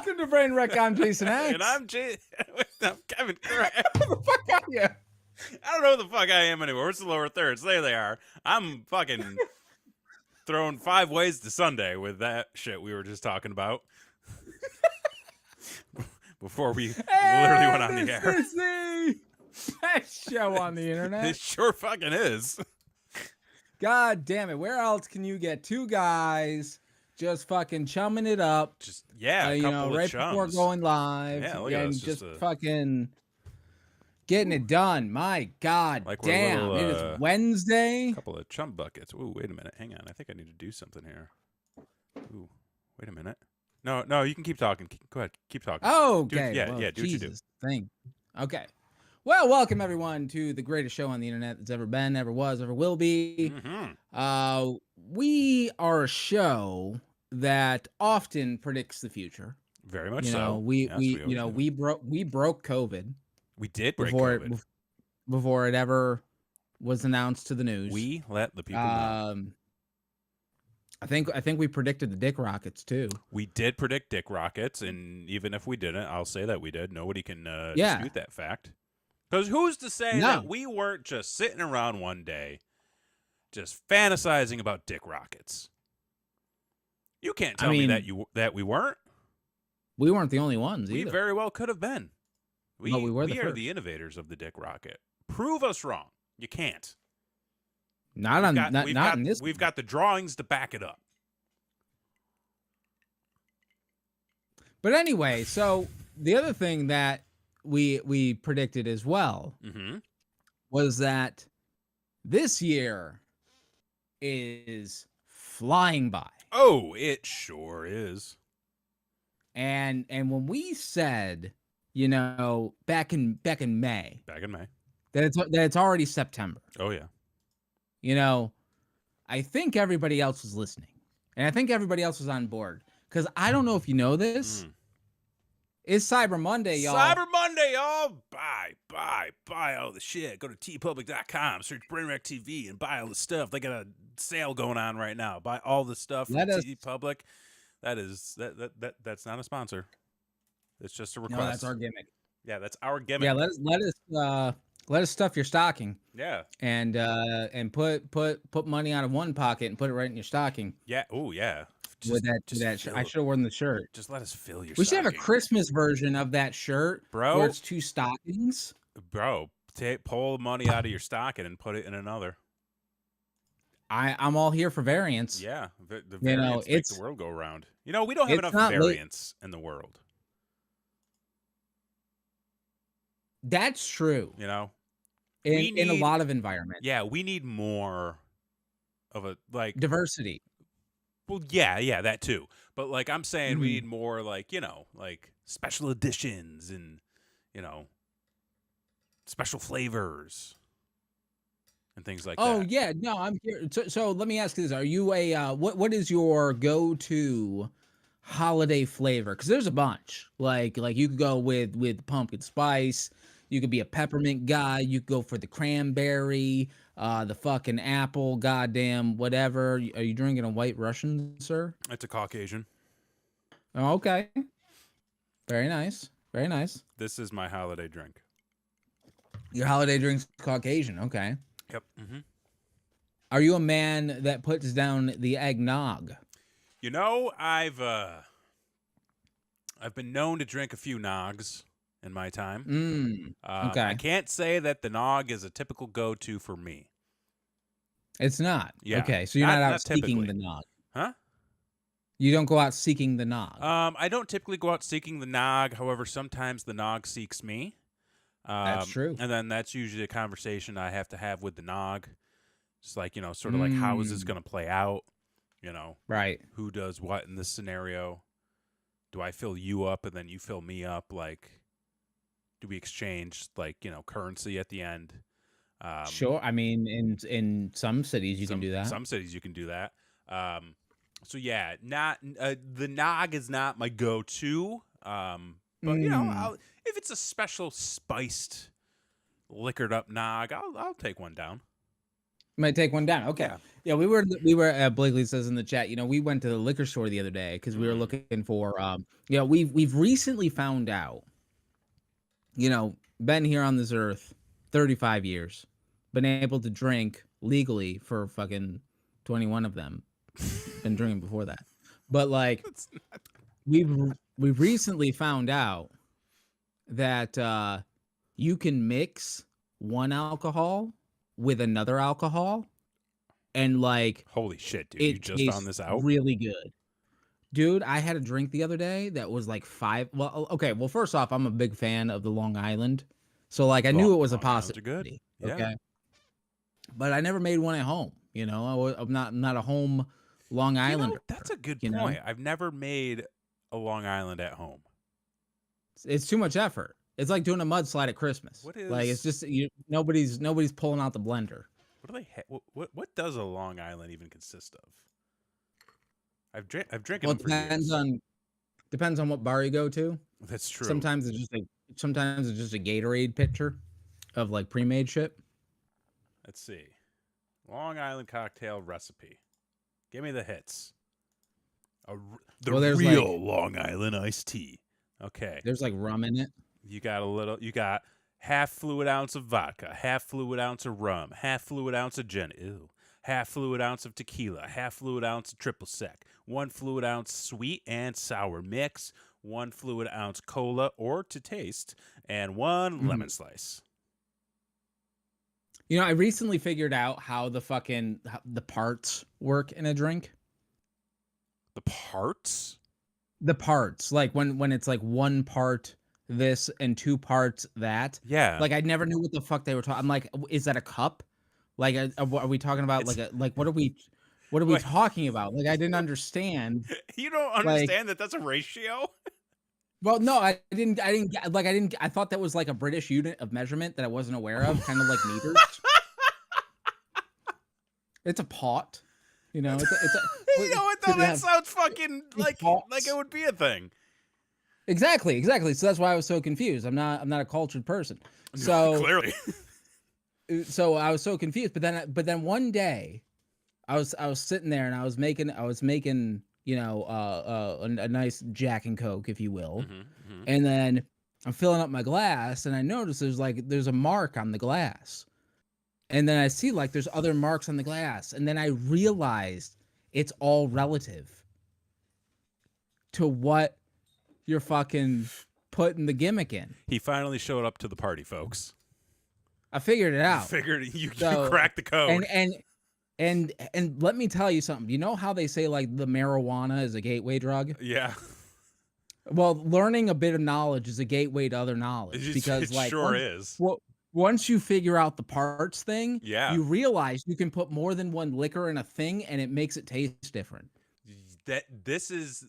Welcome to Brain Wreck. I'm Jason X. And I'm Kevin Craig. Who the fuck are you? I don't know who the fuck I am anymore. It's the lower thirds. There they are. I'm fucking throwing 5 ways to Sunday with that shit we were just talking about. Before we literally went on the air. This is the best show on the internet. It sure fucking is. God damn it. Where else can you get two guys just fucking chumming it up? Just, a couple of right chums. before going live. Yeah, look at us, just fucking getting it done. My God like damn. little, it is Wednesday. A couple of chum buckets. Ooh, wait a minute. Hang on. I think I need to do something here. Ooh, wait a minute. No, you can keep talking. Go ahead. Keep talking. Oh, okay. Do what you do. Okay. Well, welcome everyone to the greatest show on the internet that's ever been, ever was, ever will be. Mm-hmm. We are a show that often predicts the future. Very much so. We broke COVID. We did break COVID before it ever was announced to the news. We let the people know. I think we predicted the dick rockets too. We did predict dick rockets, and even if we didn't, I'll say that we did. Nobody can dispute that fact. Because who's to say that we weren't just sitting around one day, just fantasizing about dick rockets? You can't tell me that we weren't. We weren't the only ones We either. very well could have been. We are the innovators of the dick rocket. Prove us wrong. You can't. Not in this. We've got the drawings to back it up. But anyway, so the other thing that we predicted as well was that this year is flying by. Oh, it sure is. And when we said, back in May, that it's already September. Oh yeah. I think everybody else was listening, and I think everybody else was on board, because I don't know if you know this. It's Cyber Monday, y'all. Cyber Monday, y'all. Buy all the shit. Go to tpublic.com, search BrainWreck TV, and buy all the stuff. They got a sale going on right now. Buy all the stuff from TPublic. That's not a sponsor. It's just a request. No, that's our gimmick. Yeah, that's our gimmick. Yeah, let us stuff your stocking. Yeah. And put money out of one pocket and put it right in your stocking. Yeah. Oh yeah. With that I should have worn the shirt. Just let us fill your. We should have a Christmas version of that shirt, bro. Where it's 2 stockings. Bro, pull money out of your stocking and put it in another. I'm all here for variants. Yeah, the variants make the world go round. We don't have enough variants in the world. That's true. In a lot of environments. Yeah, we need more of a diversity. Well, yeah, that too. But I'm saying we need more special editions and special flavors and things like that. Oh yeah, no, I'm here. So let me ask you this: are you a what is your go-to holiday flavor? Because there's a bunch. Like you could go with pumpkin spice. You could be a peppermint guy. You could go for the cranberry, the fucking apple, goddamn whatever. Are you drinking a White Russian, sir? It's a Caucasian. Oh, okay. Very nice. Very nice. This is my holiday drink. Your holiday drink's Caucasian. Okay. Yep. Are you a man that puts down the eggnog? I've been known to drink a few nogs in my time. Okay. I can't say that the nog is a typical go-to for me. It's not. Yeah. Okay, so you're not out seeking the nog. Huh? You don't go out seeking the nog. I don't typically go out seeking the nog. However, sometimes the nog seeks me. That's true. And then that's usually a conversation I have to have with the nog. It's sort of like, how is this going to play out? Right. Who does what in this scenario? Do I fill you up and then you fill me up? Do we exchange currency at the end? Sure. I mean, in some cities you can do that. Some cities you can do that. So yeah, not the nog is not my go-to. But if it's a special spiced, liquored up nog, I'll take one down. Might take one down. Okay. Yeah. Yeah, we were Blakely says in the chat, we went to the liquor store the other day because we were looking for we've recently found out, been here on this earth 35 years, been able to drink legally for fucking 21 of them. Been drinking before that. But like we've recently found out that you can mix one alcohol with another alcohol, and like, holy shit, dude! You it just found tastes this out, really good, dude. I had a drink the other day that was like okay, well, first off, I'm a big fan of the Long Island, so like I knew it was a possibility. Yeah. Okay, but I never made one at home. I'm not a home Long Islander. That's a good point. I've never made a Long Island at home. It's too much effort. It's like doing a mudslide at Christmas. Like, it's just nobody's pulling out the blender. What do they? What does a Long Island even consist of? I've drinking them for years. Depends on what bar you go to. That's true. Sometimes it's just a Gatorade pitcher of like pre-made shit. Let's see, Long Island cocktail recipe. Give me the hits. The real Long Island iced tea. Okay. There's like rum in it. You got half fluid ounce of vodka, half fluid ounce of rum, half fluid ounce of gin, half fluid ounce of tequila, half fluid ounce of triple sec, 1 fluid ounce sweet and sour mix, 1 fluid ounce cola or to taste, and 1 lemon slice. I recently figured out how the parts work in a drink. The parts? The parts, like when it's like 1 part this and 2 parts that. Yeah. Like, I never knew what the fuck they were talking. I'm like, is that a cup? Like, are we talking about what are we talking about? Like, I didn't understand. You don't understand that's a ratio? Well, no, I didn't. I thought that was like a British unit of measurement that I wasn't aware of, kind of like meters. It's a pot. It's a, you know what though? That sounds fucking like it would be a thing. Exactly. So that's why I was so confused. I'm not a cultured person. So clearly. So I was so confused. But then one day, I was sitting there and I was making a nice Jack and Coke, if you will, and then I'm filling up my glass and I notice there's a mark on the glass. And then I see like there's other marks on the glass. And then I realized it's all relative to what you're fucking putting the gimmick in. He finally showed up to the party, folks. I figured it out. You cracked the code. And let me tell you something. You know how they say like the marijuana is a gateway drug? Yeah. Well, learning a bit of knowledge is a gateway to other knowledge. Because it sure is. Well, once you figure out the parts thing, yeah, you realize you can put more than one liquor in a thing and it makes it taste different. This is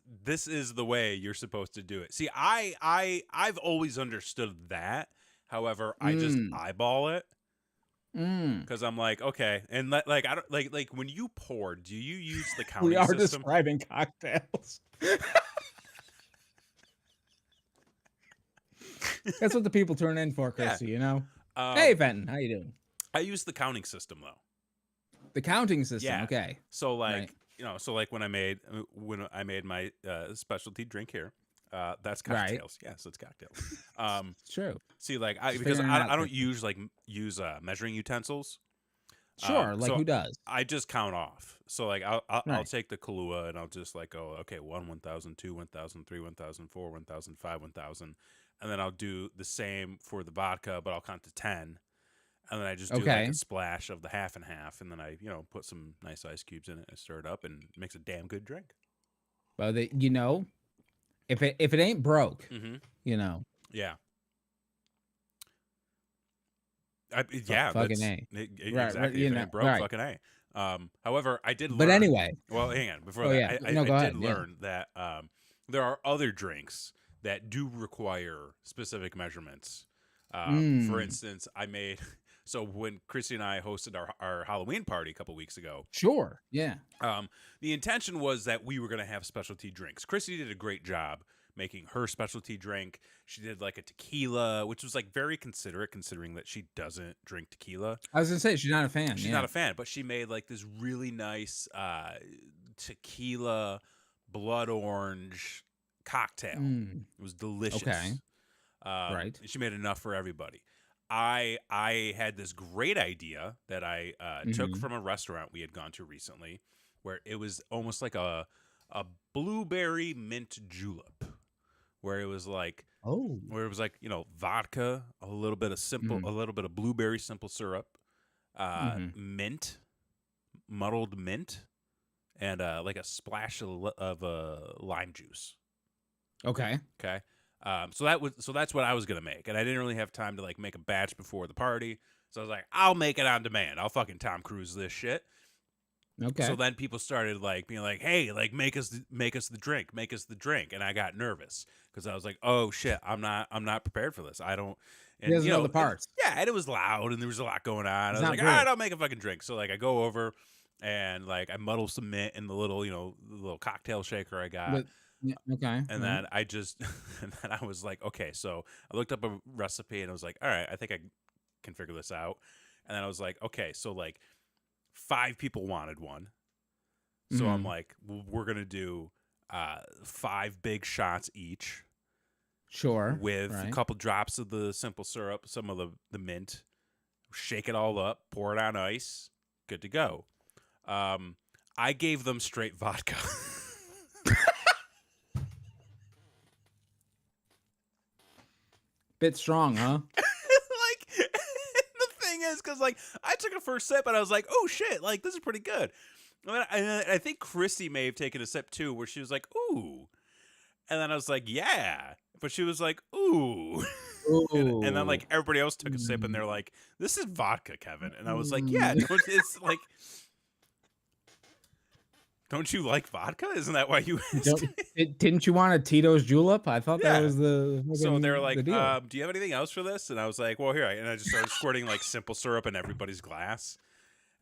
the way you're supposed to do it. See, I've always understood that. However, I just eyeball it because I'm like, okay, and like I don't like when you pour, do you use the counting system? We are system? Describing cocktails. That's what the people turn in for, Chrissy. Yeah. Hey, Fenton, how you doing? I use the counting system though. The counting system, yeah. Okay. So like, so like when I made my specialty drink here, that's cocktails. Right. Yeah, so it's cocktails. It's true. See, like I don't use measuring utensils. Sure, like so who does? I just count off. So like I'll take the Kahlua and I'll just like go, okay, 1,000, 2, 1,000, 3, 1,000, 4, 1,000, 5, 1,000, and then I'll do the same for the vodka, but I'll count to 10. And then I just do like a splash of the half and half, and then I, put some nice ice cubes in it and stir it up, and it makes a damn good drink. Well, if it ain't broke, Yeah. Fucking A. Exactly. Right, if it ain't broke, fucking A. However, I did learn. But anyway. Well, hang on. Before that, I did learn that there are other drinks that do require specific measurements. For instance, I made... So when Chrissy and I hosted our Halloween party a couple weeks ago. Sure, yeah. The intention was that we were going to have specialty drinks. Chrissy did a great job making her specialty drink. She did like a tequila, which was like very considerate considering that she doesn't drink tequila. I was gonna say she's not a fan. She's not a fan, but she made like this really nice tequila blood orange cocktail. It was delicious. Okay. Right. She made enough for everybody. I had this great idea that I took from a restaurant we had gone to recently, where it was almost like a blueberry mint julep, where it was like vodka, a little bit of blueberry simple syrup, mint, muddled mint, and like a splash of lime juice. Okay. So that's what I was gonna make, and I didn't really have time to like make a batch before the party. So I was like, I'll make it on demand. I'll fucking Tom Cruise this shit. Okay. So then people started like being like, "Hey, like make us the drink," and I got nervous because I was like, "Oh shit, I'm not prepared for this. I don't." And you know the parts. And it was loud, and there was a lot going on. I was like, "All right, I'll make a fucking drink." So like I go over, and like I muddle some mint in the little cocktail shaker I got. Okay. And then I was like, okay, so I looked up a recipe and I was like, all right, I think I can figure this out. And then I was like, okay, so like 5 people wanted one. So I'm like, well, we're going to do 5 big shots each. Sure. With a couple drops of the simple syrup, some of the mint. Shake it all up, pour it on ice. Good to go. I gave them straight vodka. Bit strong, huh? Like, the thing is, because like I took a first sip and I was like, oh shit, like this is pretty good. And I think Christy may have taken a sip too, where she was like, ooh. And then I was like, yeah. But she was like, ooh. And then like everybody else took a sip and they're like, this is vodka, Kevin. And I was like, yeah, it's like, don't you like vodka? Isn't that why you asked? Didn't you want a Tito's julep? I thought that was the. So they were like, do you have anything else for this? And I was like, well, here. And I just started squirting like simple syrup in everybody's glass.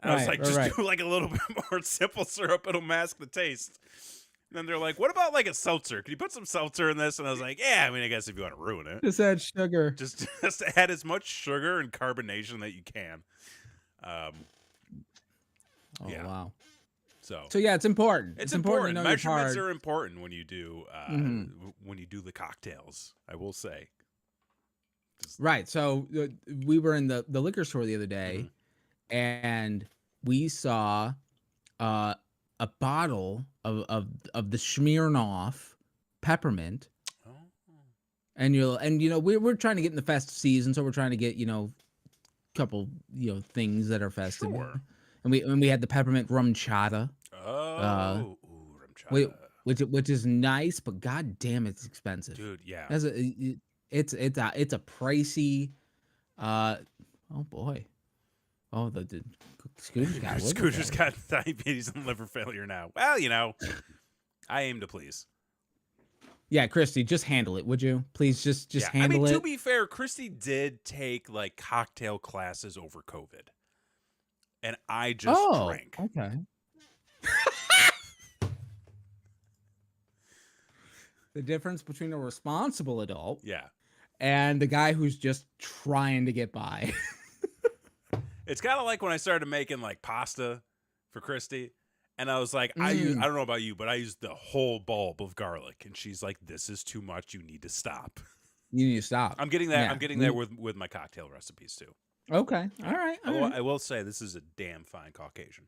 And I was like, just do like a little bit more simple syrup. It'll mask the taste. And then they're like, what about like a seltzer? Can you put some seltzer in this? And I was like, yeah, I mean, I guess if you want to ruin it. Just add sugar. Just add as much sugar and carbonation that you can. Wow. So yeah, it's important. It's important. To know measurements are important when you do the cocktails, I will say. Right. So we were in the liquor store the other day, and we saw a bottle of the Smirnoff peppermint. Oh. And we're trying to get in the festive season, so we're trying to get couple things that are festive. Sure. And we had the peppermint rum chata. Rum chata. Which is nice, but god damn, it's expensive, dude. Yeah, it's a pricey. Oh boy, the Scooter's got diabetes and liver failure now. Well, I aim to please. Yeah, Christy, just handle it, would you? Please just handle it. To be fair, Christy did take like cocktail classes over COVID. And I just drank. Okay. The difference between a responsible adult and the guy who's just trying to get by. It's kind of like when I started making like pasta for Christy. And I was like, I don't know about you, but I used the whole bulb of garlic. And she's like, this is too much. You need to stop. You need to stop. I'm getting that. Yeah. I'm getting there with my cocktail recipes too. Okay. All right. I will say this is a damn fine Caucasian.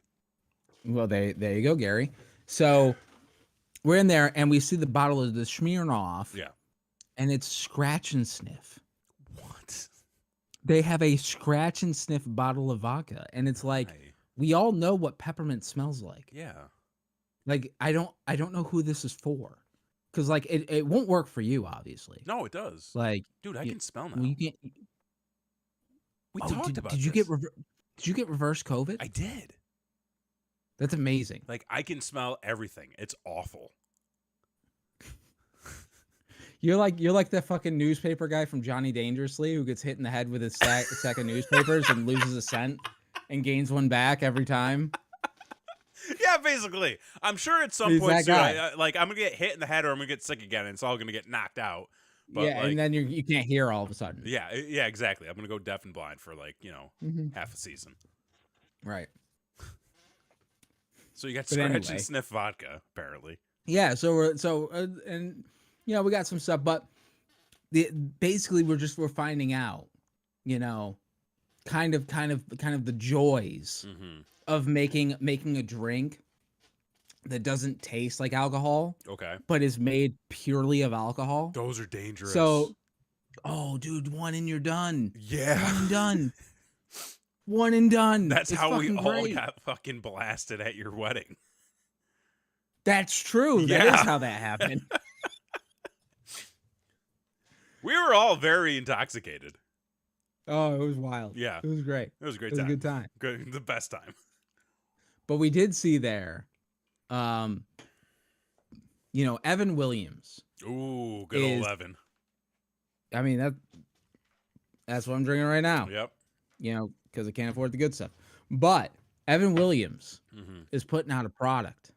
Well, there you go, Gary. So we're in there and we see the bottle of the Smirnoff. Yeah. And it's scratch and sniff. What? They have a scratch and sniff bottle of vodka. And it's like, we all know what peppermint smells like. Yeah. Like, I don't know who this is for. Because, like, it won't work for you, obviously. No, it does. Like, dude, I can smell now. You can't. We talked about this. Did you get reverse COVID? I did. That's amazing. Like, I can smell everything. It's awful. You're like that fucking newspaper guy from Johnny Dangerously who gets hit in the head with a sack of newspapers and loses a scent and gains one back every time. Yeah, basically. I'm sure at some He's point that soon, guy. I'm gonna get hit in the head or I'm gonna get sick again, and it's all gonna get knocked out. But Yeah, and then you can't hear all of a sudden. yeah, exactly. I'm gonna go deaf and blind for half a season. Right. So you got scratch and sniff vodka, apparently. Yeah. So and we got some stuff, but basically we're finding out, kind of the joys of making a drink that doesn't taste like alcohol. Okay. But is made purely of alcohol. Those are dangerous. So, dude, one and you're done. Yeah. One and done. One and done. That's how we all great. got fucking blasted at your wedding. That's true. Yeah. That is how that happened. We were all very intoxicated. Oh, it was wild. Yeah. It was great. It was a great time. It was a good time. Good, the best time. But we did see there, Evan Williams. Ooh, good old Evan. I mean, that's what I'm drinking right now. Yep. Because I can't afford the good stuff. But Evan Williams is putting out a product,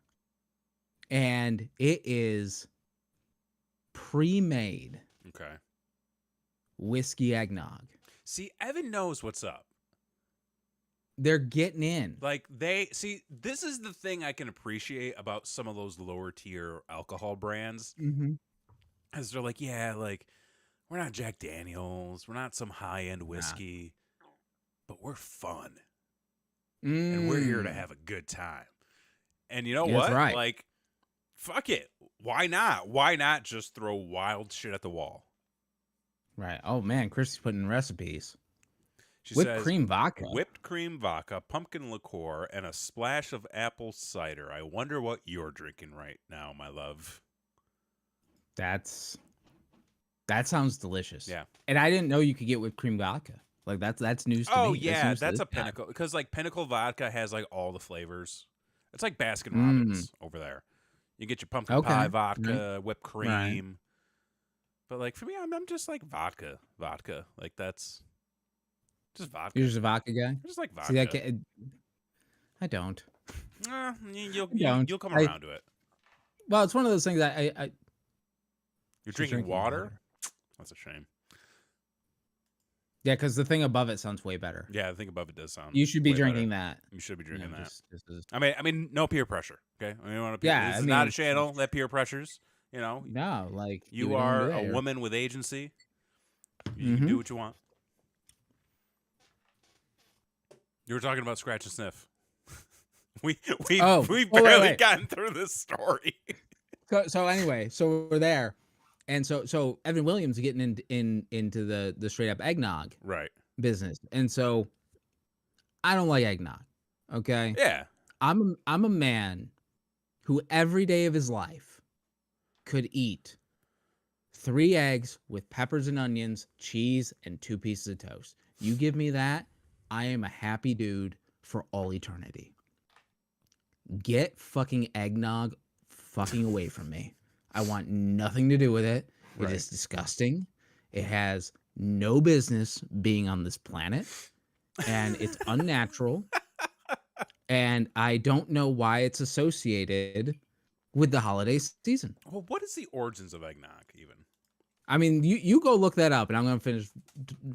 and it is pre-made. Okay. Whiskey eggnog. See, Evan knows what's up. They're getting in. Like this is the thing I can appreciate about some of those lower tier alcohol brands. As they're like, we're not Jack Daniels, we're not some high end whiskey, but we're fun. And we're here to have a good time. And you know what? Right. Like, fuck it. Why not? Why not just throw wild shit at the wall? Right. Oh man, Christy's putting in recipes. She whipped says, cream vodka. Whipped cream vodka, pumpkin liqueur, and a splash of apple cider. I wonder what you're drinking right now, my love. That sounds delicious. Yeah. And I didn't know you could get whipped cream vodka. Like that's news to me. Oh yeah, that's a Pinnacle, because like Pinnacle vodka has like all the flavors. It's like Baskin Robbins over there. You get your pumpkin pie vodka, whipped cream. Right. But like for me, I'm just like vodka. Like that's just vodka. You're just a vodka guy? I just like vodka. See, I don't. You'll come around to it. Well, it's one of those things You're drinking water? That's a shame. Yeah, because the thing above it sounds way better. Yeah, the thing above it does sound. You should be drinking that. You should be drinking that. I mean, no peer pressure. Okay, this is not a channel that peer pressures. No, like you are a woman with agency. You can do what you want. You were talking about scratch and sniff. We've barely gotten through this story. So anyway, so we're there. And so Evan Williams is getting into the straight up eggnog business. And so I don't like eggnog. Okay? Yeah. I'm a man who every day of his life could eat 3 eggs with peppers and onions, cheese, and 2 pieces of toast. You give me that, I am a happy dude for all eternity. Get fucking eggnog fucking away from me. I want nothing to do with it. It is disgusting. It has no business being on this planet. And it's unnatural. And I don't know why it's associated with the holiday season. Well, what is the origins of eggnog even? I mean, you go look that up, and I'm going to finish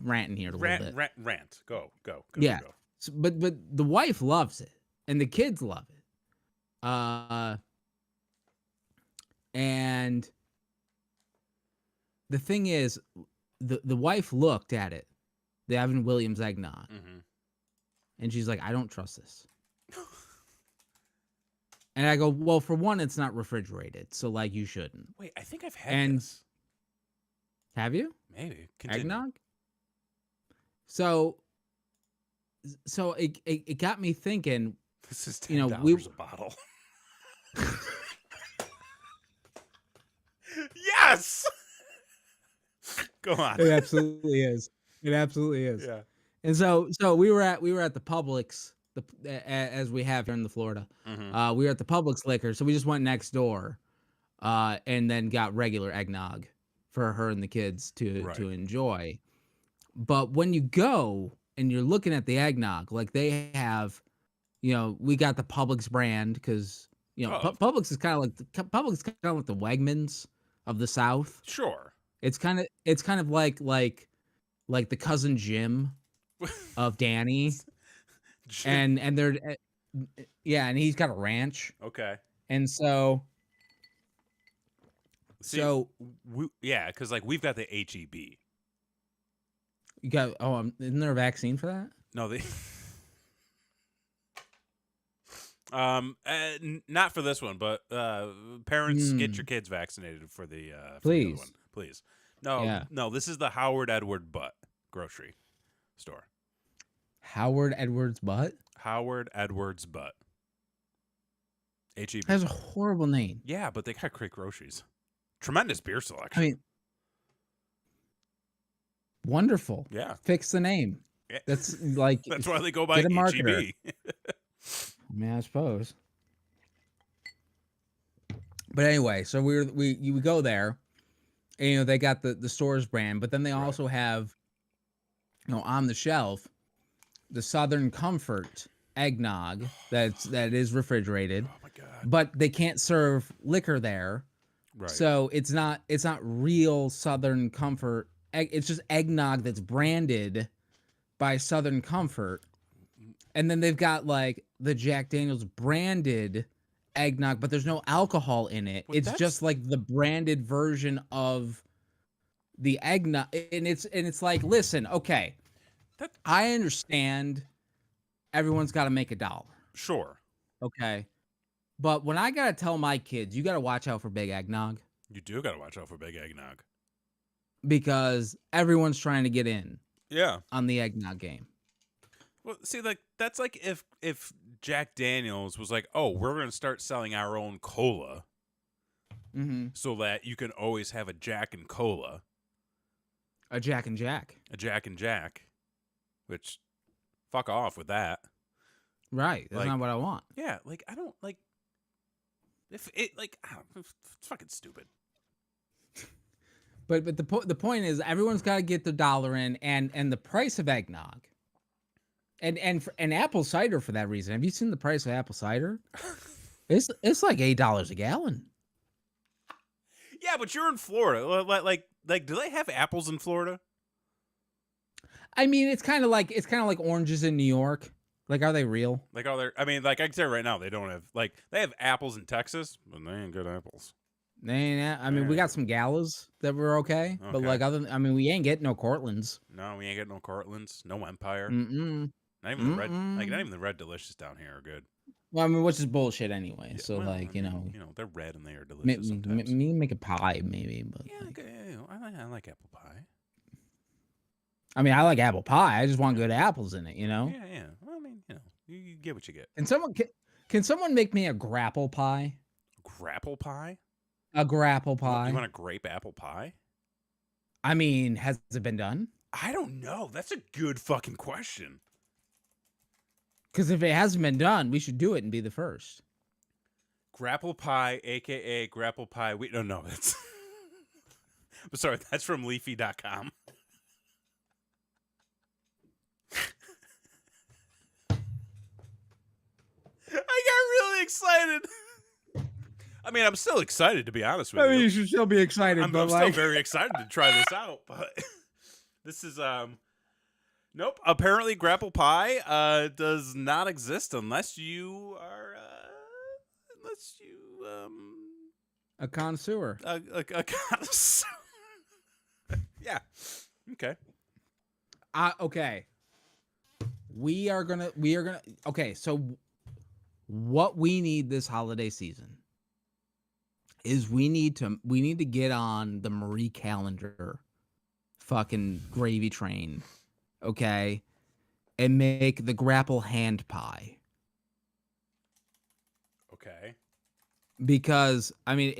ranting here a little bit. Rant. Go. Yeah. Go. So, but the wife loves it, and the kids love it. And the thing is, the wife looked at it, the Evan Williams eggnog, and she's like, I don't trust this. And I go, well, for one, it's not refrigerated, so like you shouldn't. Wait, I think I've had this. Have you? Maybe. Continue. Eggnog? So it got me thinking. This is $10 a bottle. Yes. Go on. It absolutely is. It absolutely is. Yeah. And so we were at the Publix, as we have here in the Florida. We were at the Publix liquor, so we just went next door, and then got regular eggnog for her and the kids to enjoy. But when you go and you're looking at the eggnog, like they have we got the Publix brand because Publix is kind of like the Wegmans of the South. Sure. It's kind of like the cousin Jim of Danny, Jim. and they're yeah, and he's got a ranch, Okay. and so See, yeah, because like we've got the HEB. you got isn't there a vaccine for that? No, they. Not for this one, but parents, get your kids vaccinated for the for the other one, Please. please. No, Yeah. no, this is the Howard Edward Butt grocery store. Howard Edwards Butt? Howard Edwards Butt. HEB. That's a horrible name. Yeah, but they got great groceries. Tremendous beer selection. I mean, wonderful. Yeah. Fix the name. Yeah. That's like that's why they go by HEB. I mean, I suppose. But anyway, so we go there, and they got the Stores brand, but then they also have, on the shelf, the Southern Comfort eggnog that is refrigerated. Oh my god! But they can't serve liquor there, right? So it's not real Southern Comfort. It's just eggnog that's branded by Southern Comfort, and then they've got like the Jack Daniel's branded eggnog, but there's no alcohol in it. Well, it's just like the branded version of the eggnog, and it's like, listen, okay, I understand everyone's got to make $1. Sure. Okay. But when I got to tell my kids, you got to watch out for Big Eggnog. You do got to watch out for Big Eggnog. Because everyone's trying to get in. Yeah. On the eggnog game. Well, see, like that's like if Jack Daniel's was like, oh, we're going to start selling our own cola. So that you can always have a Jack and Cola. A Jack and Jack. A Jack and Jack. Which, fuck off with that. Right. That's not what I want. Yeah. Like, I don't, like, if it, like, it's fucking stupid. But the point is, everyone's got to get the dollar in, and the price of eggnog. And apple cider for that reason. Have you seen the price of apple cider? It's like $8 a gallon. Yeah, but you're in Florida. Like, do they have apples in Florida? I mean, it's kind of like oranges in New York. Like, are they real? Like, I mean, like I can say right now, they don't have they have apples in Texas, but they ain't good apples. They ain't. I mean, we got some galas that were okay, but like we ain't getting no Cortlands. No, we ain't getting no Cortlands. No Empire. Mm-mm. Not even the red. Like, not even the Red Delicious down here are good. Well, I mean, which is bullshit anyway. Yeah, so, well, like, they're red and they are delicious. Sometimes. Me make a pie, maybe. But yeah, like, I like apple pie. I mean, I like apple pie. I just want good apples in it, Yeah, yeah. Well, I mean, you get what you get. Can someone make me a grapple pie? Grapple pie? A grapple pie. You want a grape apple pie? I mean, has it been done? I don't know. That's a good fucking question. Because if it hasn't been done, we should do it and be the first. Grapple pie, a.k.a. grapple pie. No, that's... I'm sorry, that's from leafy.com. I got really excited. I mean, I'm still excited, to be honest with you. I mean, you should still be excited. I'm still very excited to try this out, but this is... Nope. Apparently, grapple pie does not exist unless you are a connoisseur. A connoisseur. Yeah. Okay. Okay. We are gonna. Okay. So, what we need this holiday season is we need to get on the Marie Callender fucking gravy train. Okay, and make the grapple hand pie. Okay. Because I mean,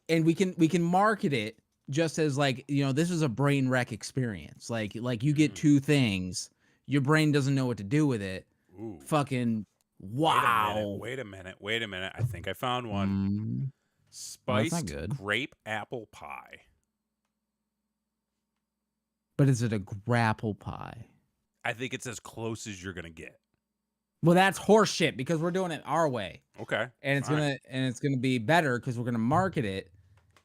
we can market it just as like, this is a brain wreck experience. Like you get two things, your brain doesn't know what to do with it. Ooh. Fucking wow. Wait a minute. I think I found one. Spiced grape apple pie. But is it a grapple pie? I think it's as close as you're going to get. Well, that's horseshit because we're doing it our way, Okay, and fine. it's gonna be better because we're gonna market it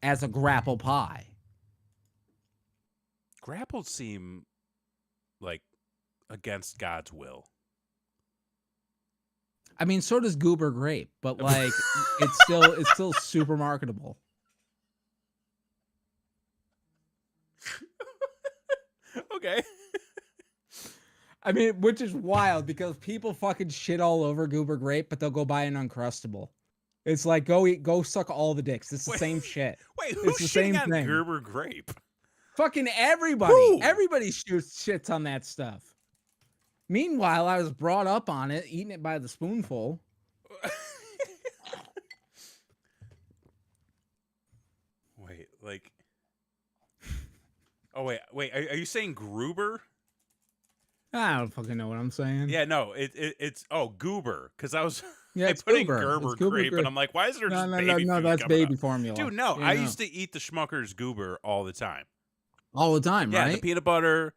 as a grapple pie. Grapples seem like against God's will. I mean, so does Goober Grape, but like it's still super marketable. Okay. I mean, which is wild because people fucking shit all over Goober Grape, but they'll go buy an Uncrustable. It's like go suck all the dicks. It's the same shit. Wait, It's who's the shitting same on thing. Gerber Grape? Fucking everybody. Who? Everybody shits on that stuff. Meanwhile, I was brought up on it, eating it by the spoonful. Wait, like. Oh wait. Are you saying Gruber? I don't fucking know what I'm saying. Yeah, no, it's Goober because I was Yeah, I it's put in Goober. Gerber It's Goober Grape and Grape. I'm like, why is there No, just no, no, baby no. food That's coming baby up? formula, Dude, no, you I know. used to eat the Schmucker's Goober all the time. All the time, Yeah, right? the peanut butter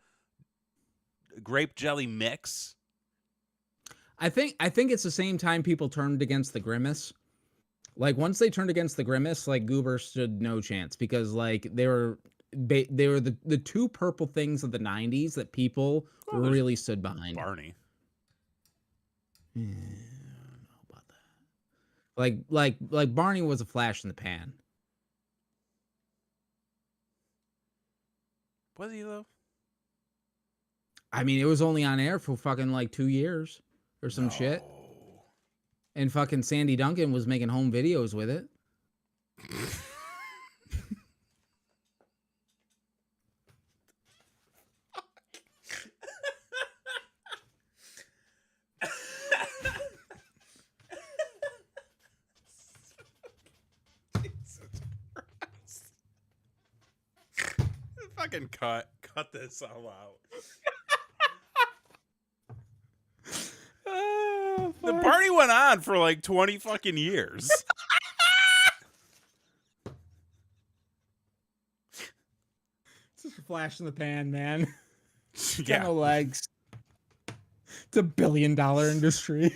grape jelly mix. I think it's the same time people turned against the Grimace. Like once they turned against the Grimace, like Goober stood no chance because like they were the two purple things of the 90s that people really stood behind. Barney. Yeah, I don't know about that. Like Barney was a flash in the pan. Was he though? I mean, it was only on air for fucking like 2 years or some shit. And fucking Sandy Duncan was making home videos with it. Fucking cut this all out. Oh, the party went on for like 20 fucking years. It's just a flash in the pan, man. Yeah. No legs. It's $1 billion industry.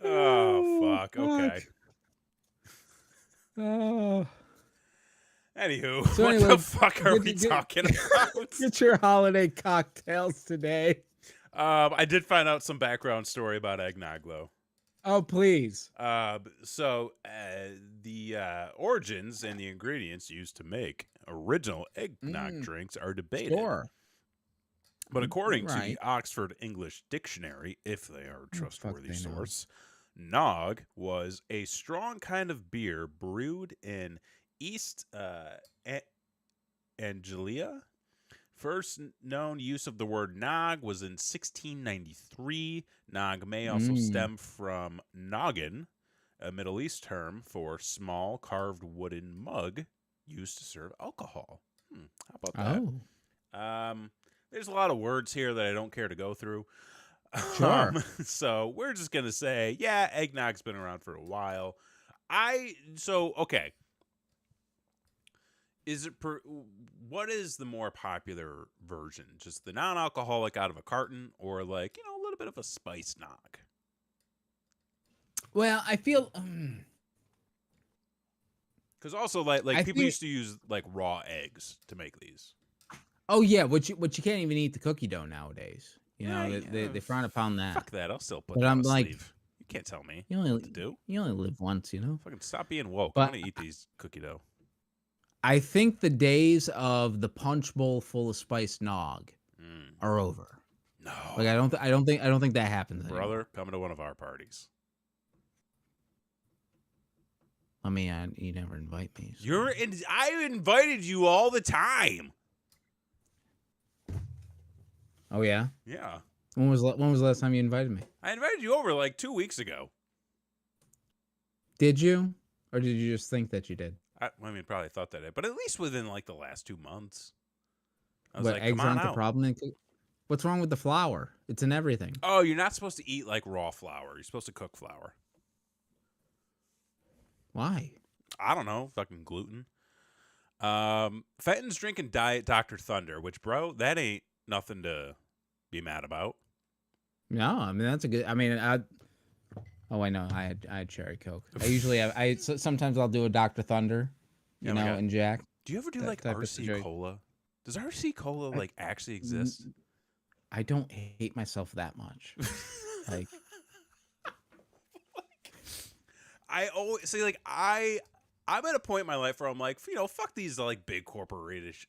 Oh, fuck. Okay. Oh. Anywho, So what anyway, the fuck are we talking about? Get your holiday cocktails today. I did find out some background story about eggnog, though. Oh, please. So the origins and the ingredients used to make original eggnog drinks are debated. Sure. But according to the Oxford English Dictionary, if they are a trustworthy source, nog was a strong kind of beer brewed in East Anglia. First known use of the word nog was in 1693. Nog may also stem from noggin, a Middle East term for small carved wooden mug used to serve alcohol. How about that? There's a lot of words here that I don't care to go through. Sure. So we're just going to say, yeah, eggnog's been around for a while. Okay. What is the more popular version? Just the non-alcoholic out of a carton, or like, a little bit of a spice nog? Well, I feel because also like people used to use like raw eggs to make these. Oh yeah, which you can't even eat the cookie dough nowadays. They frown upon that. Fuck that! I'll still put that on a sleeve. You can't tell me what to do. You only live once, Fucking stop being woke. But I want to eat these cookie dough. I think the days of the punch bowl full of spiced nog are over. No, like I don't think that happens brother. Anymore. Come to one of our parties. I mean, you never invite me. So. I invited you all the time. Oh yeah. Yeah. When was the last time you invited me? I invited you over like 2 weeks ago. Did you, or did you just think that you did? I mean, probably thought that, but at least within like the last 2 months. I was But like, eggs come on aren't out. the problem. What's wrong with the flour? It's in everything. Oh, you're not supposed to eat like raw flour. You're supposed to cook flour. Why? I don't know. Fucking gluten. Fenton's drinking Diet Dr. Thunder, which, bro, that ain't Nothing to be mad about. No, I mean that's a good. I mean, oh, I know. I had cherry Coke. I usually sometimes I'll do a Dr. Thunder, you know, and Jack. Do you ever do like RC Cola? Does RC Cola like actually exist? I don't hate myself that much. Like, I always see like I'm at a point in my life where I'm like, you know, fuck these like big corporation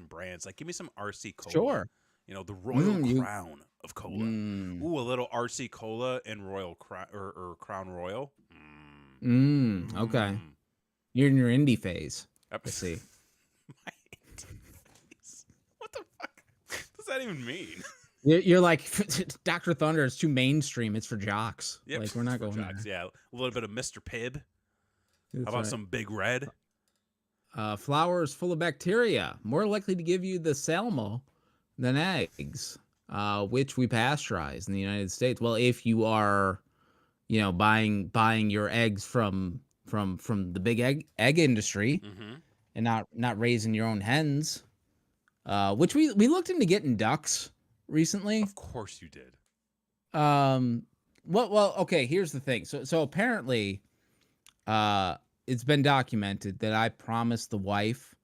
brands. Like, give me some RC Cola. Sure. You know, the Royal Crown of Cola. Ooh, a little RC Cola and Royal Crown or Crown Royal. Okay. You're in your indie phase. I see. My indie phase. What the fuck does that even mean? You're like, Dr. Thunder is too mainstream. It's for jocks. Yep, like, we're not going jocks. There. Yeah, a little bit of Mr. Pibb. How about some Big Red? Flour is full of bacteria, more likely to give you the salmo than eggs, which we pasteurize in the United States. Well, if you are, you know, buying your eggs from the big egg industry, and not raising your own hens, which we looked into getting ducks recently. Of course you did. Well, okay, here's the thing. So apparently, it's been documented that I promised the wife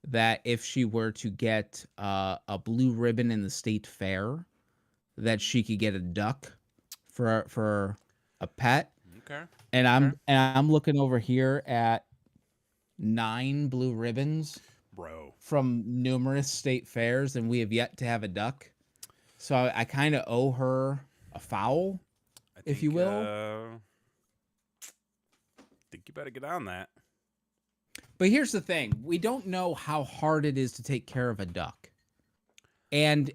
that if she were to get a blue ribbon in the state fair, that she could get a duck for a pet. Okay. And I'm looking over here at 9 blue ribbons, bro, from numerous state fairs, and we have yet to have a duck. So I kind of owe her a fowl, if you will. I think you better get on that. But here's the thing. We don't know how hard it is to take care of a duck. And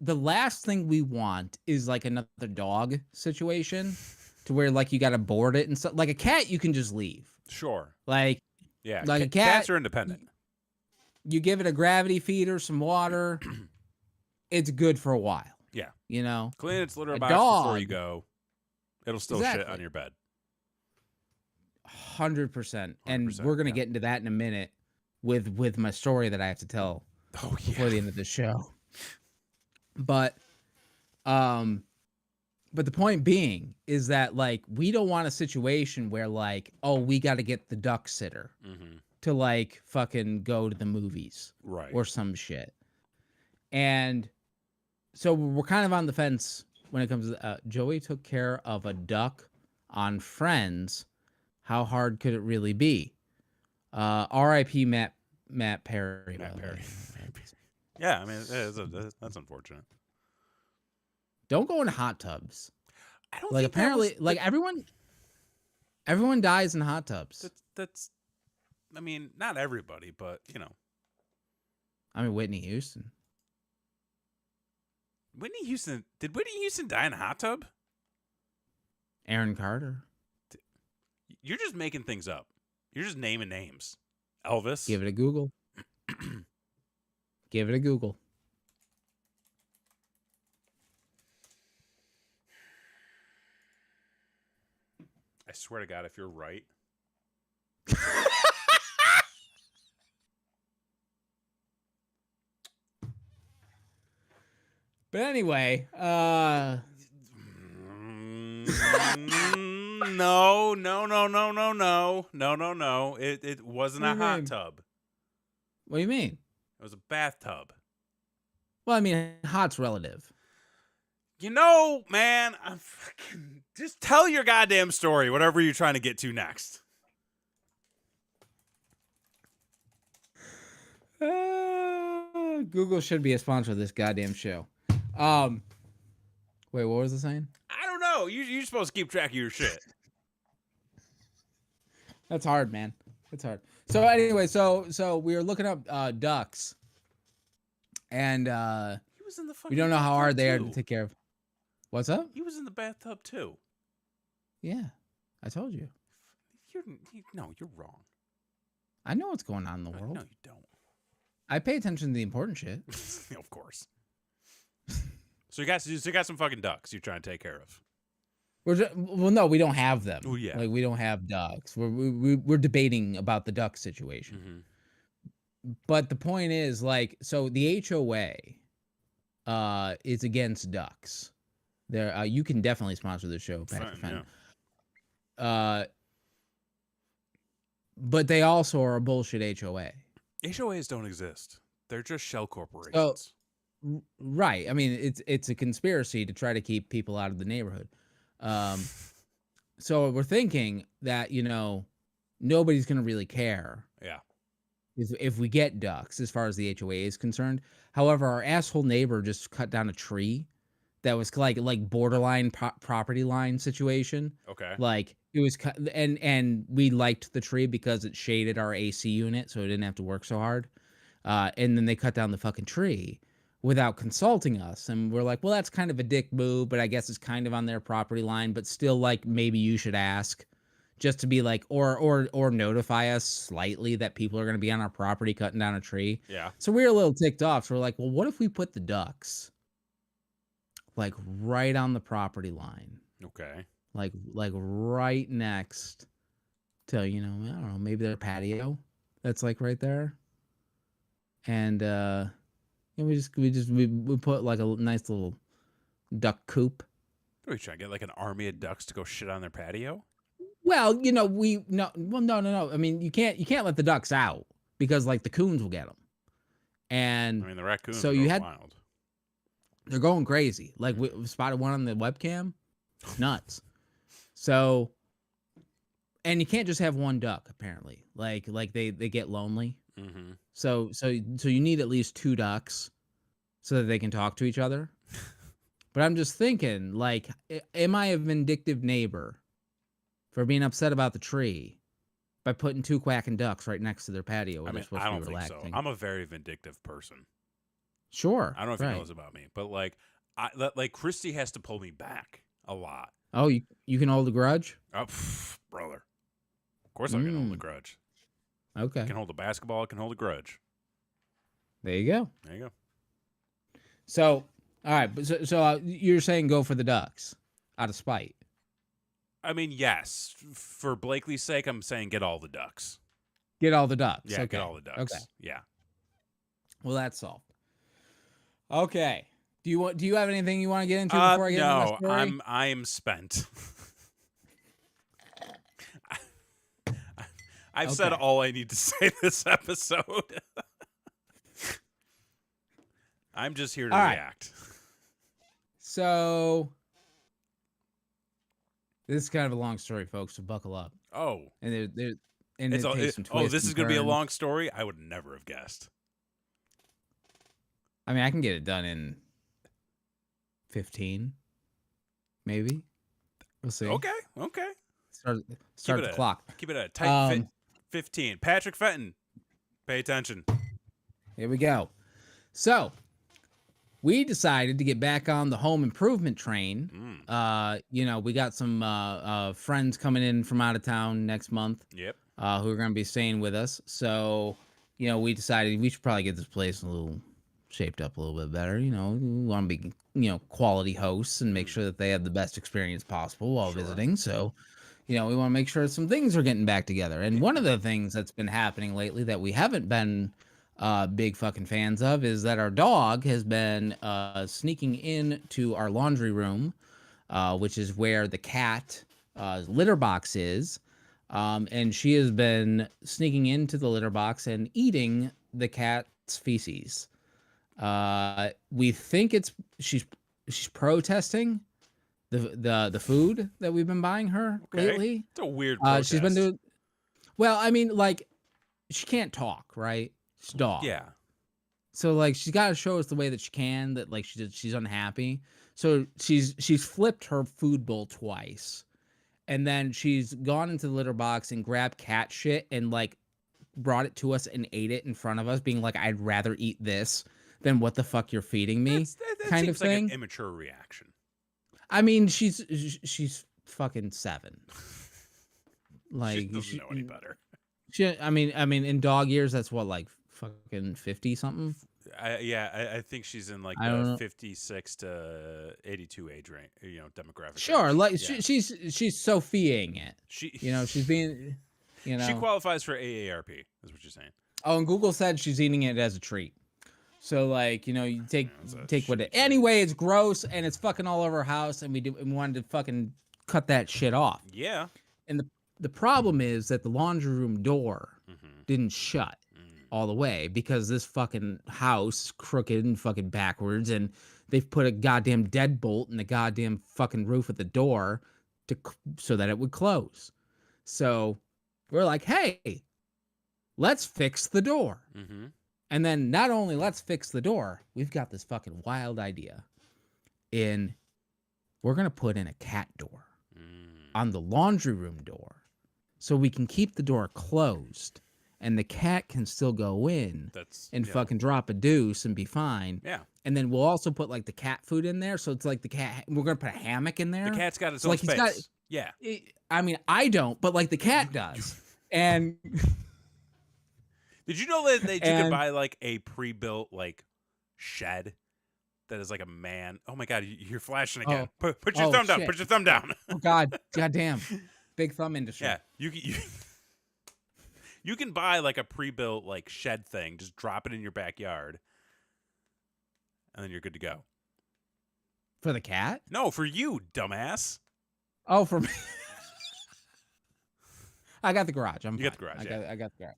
the last thing we want is like another dog situation to where like you got to board it and stuff. Like a cat, you can just leave. Sure. Like, yeah, like a cat, cats are independent. You give it a gravity feeder, some water. It's good for a while. Yeah. You know? Clean its litter box before you go. It'll still shit on your bed. 100%. And we're going to get into that in a minute with my story that I have to tell before the end of the show. But the point being is that like we don't want a situation where like, oh, we got to get the duck sitter to like fucking go to the movies, right, or some shit. And so we're kind of on the fence when it comes to Joey took care of a duck on Friends. How hard could it really be? R.I.P. Matt Perry. Matt Perry. Yeah, I mean that's unfortunate. Don't go in hot tubs. I don't like think apparently like everyone dies in hot tubs. That's I mean, not everybody, but you know. I mean, Whitney Houston. Did Whitney Houston die in a hot tub? Aaron Carter. You're just making things up. You're just naming names. Elvis. Give it a Google. Give it a Google. I swear to God, if you're right. But anyway, no. It wasn't a hot tub. What do you mean? It was a bathtub. Well, I mean, hot's relative. You know, man, I'm fucking just tell your goddamn story, whatever you're trying to get to next. Google should be a sponsor of this goddamn show. Wait, what was it saying? I don't know. You're supposed to keep track of your shit. That's hard, man. It's hard. So anyway, so we were looking up ducks, and he was in the fucking we don't know how hard they are too. to take care of. What's up? He was in the bathtub too. Yeah, I told you. You're wrong. I know what's going on in the world. No, you don't. I pay attention to the important shit. Of course. So you got some fucking ducks you're trying to take care of. Well, no, we don't have them. Oh yeah, like we don't have ducks. We're debating about the duck situation. But the point is, like, so the HOA is against ducks. There, you can definitely sponsor the show, Patrick Fenton. Yeah. But they also are a bullshit HOA. HOAs don't exist. They're just shell corporations. Right. I mean, it's a conspiracy to try to keep people out of the neighborhood. So we're thinking that, nobody's going to really care. Yeah. If we get ducks, as far as the HOA is concerned. However, our asshole neighbor just cut down a tree that was like borderline property line situation. Okay. Like it was cut, and we liked the tree because it shaded our AC unit, so it didn't have to work so hard. And then they cut down the fucking tree without consulting us, and we're like, well, that's kind of a dick move, but I guess it's kind of on their property line, but still, like, maybe you should ask, just to be like, or notify us slightly that people are going to be on our property cutting down a tree. Yeah. So we were a little ticked off. So we're like, well, what if we put the ducks like right on the property line? Okay. Like right next to, I don't know, maybe their patio that's like right there. And we put like a nice little duck coop. Are you trying to get like an army of ducks to go shit on their patio? Well, no. I mean, you can't let the ducks out because like the coons will get them. And I mean, the raccoons so are wild. They're going crazy. Like we spotted one on the webcam. It's nuts. So, and you can't just have one duck apparently. Like they get lonely. Mm-hmm. So you need at least 2 ducks so that they can talk to each other. But I'm just thinking, like, am I a vindictive neighbor for being upset about the tree by putting 2 quacking ducks right next to their patio? I mean, I don't think so. I'm a very vindictive person. Sure. I don't know if you know this about me, but like Christy has to pull me back a lot. Oh, you can hold a grudge? Oh, brother. Of course I can hold a grudge. Okay. I can hold a basketball. I can hold a grudge. There you go. There you go. So, all right. But so you're saying go for the ducks out of spite? I mean, yes. For Blakely's sake, I'm saying get all the ducks. Get all the ducks. Yeah, okay. Get all the ducks. Okay. Yeah. Well, that's solved. Okay. Do you have anything you want to get into before I get into my story? No, I am spent. I've said all I need to say this episode. I'm just here to react. So this is kind of a long story, folks, so buckle up. Oh. And it takes some twists. Oh, this is going to be a long story? I would never have guessed. I mean, I can get it done in 15, maybe. We'll see. Okay. Start the clock. Keep it at a tight 15. Patrick Fenton, pay attention. Here we go. So, we decided to get back on the home improvement train. We got some friends coming in from out of town next month. Yep. Who are going to be staying with us. So, we decided we should probably get this place a little shaped up a little bit better. We want to be, quality hosts and make sure that they have the best experience possible while visiting. So, we want to make sure some things are getting back together. And one of the things that's been happening lately that we haven't been big fucking fans of is that our dog has been sneaking into our laundry room, which is where the cat litter box is. And she has been sneaking into the litter box and eating the cat's feces. We think she's protesting the food that we've been buying her lately. It's a weird protest. She's been doing well. I mean, like, she can't talk, right? She's a dog. Yeah. So like, she's got to show us the way that she can. That like she's unhappy. So she's flipped her food bowl twice, and then she's gone into the litter box and grabbed cat shit and like brought it to us and ate it in front of us, being like, "I'd rather eat this than what the fuck you're feeding me," that kind of thing. Like an immature reaction. I mean, she's fucking 7. Like she doesn't know any better. I mean, in dog years, that's what, like fucking 50 something. I think she's in like the 56 to 82 age range, demographic. Sure, range. like she's Sophiaing it. She's being, she qualifies for AARP, is what you're saying. Oh, and Google said she's eating it as a treat. So like, you take what it anyway, it's gross and it's fucking all over our house, and we wanted to fucking cut that shit off. Yeah. And the problem is that the laundry room door didn't shut all the way because this fucking house is crooked and fucking backwards, and they've put a goddamn deadbolt in the goddamn fucking roof of the door so that it would close. So we're like, hey, let's fix the door. And then not only let's fix the door, we've got this fucking wild idea. We're going to put in a cat door on the laundry room door so we can keep the door closed and the cat can still go in fucking drop a deuce and be fine. Yeah. And then we'll also put like the cat food in there. So it's like the cat, we're going to put a hammock in there. The cat's got its own space. Yeah. I mean, I don't, but like the cat does. And... Did you know that you can buy like a pre-built like shed that is like a man? Oh my god, you're flashing again. Put your thumb down. Put your thumb down. Oh god, goddamn, big thumb industry. Yeah, you can buy like a pre-built like shed thing. Just drop it in your backyard, and then you're good to go. For the cat? No, for you, dumbass. Oh, for me. I got the garage. You got the garage. I got the garage.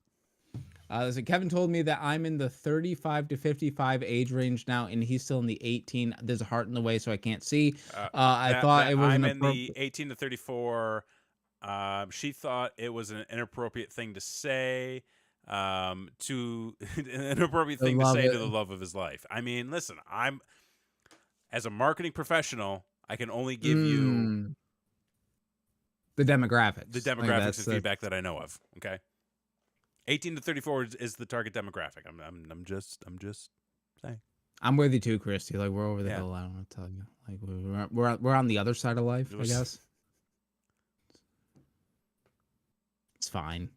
So Kevin told me that I'm in the 35 to 55 age range now, and he's still in the 18. There's a heart in the way, so I can't see. I thought it was I'm in the 18 to 34. She thought it was an inappropriate thing to say to an inappropriate thing to say to the love of his life. I mean, listen, as a marketing professional, I can only give you the demographics. The demographics and feedback that I know of. Okay. 18 to 34 is the target demographic. I'm just saying. I'm with you too, Christy. Like we're over the hill. I don't want to tell you. Like we're on the other side of life, I guess. It's fine.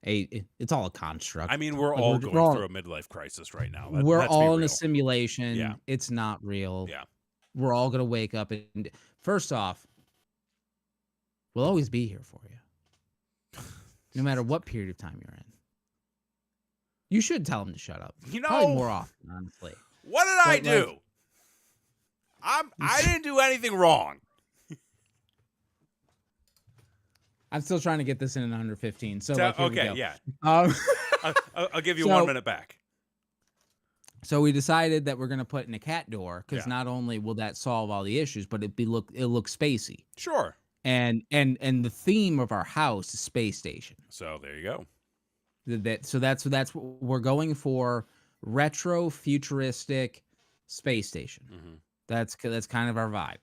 It's all a construct. I mean, we're all going through a midlife crisis right now. We're all in a simulation. Yeah. It's not real. Yeah. We're all gonna wake up and first off, we'll always be here for you, no matter what period of time you're in. You should tell him to shut up. Probably more often, honestly. What did I do? I didn't do anything wrong. I'm still trying to get this in under 15. So okay, yeah. I'll give you 1 minute back. So we decided that we're gonna put in a cat door because not only will that solve all the issues, but it'll look spacey. Sure. And the theme of our house is space station. So there you go. So that's what we're going for. Retro futuristic space station. That's kind of our vibe.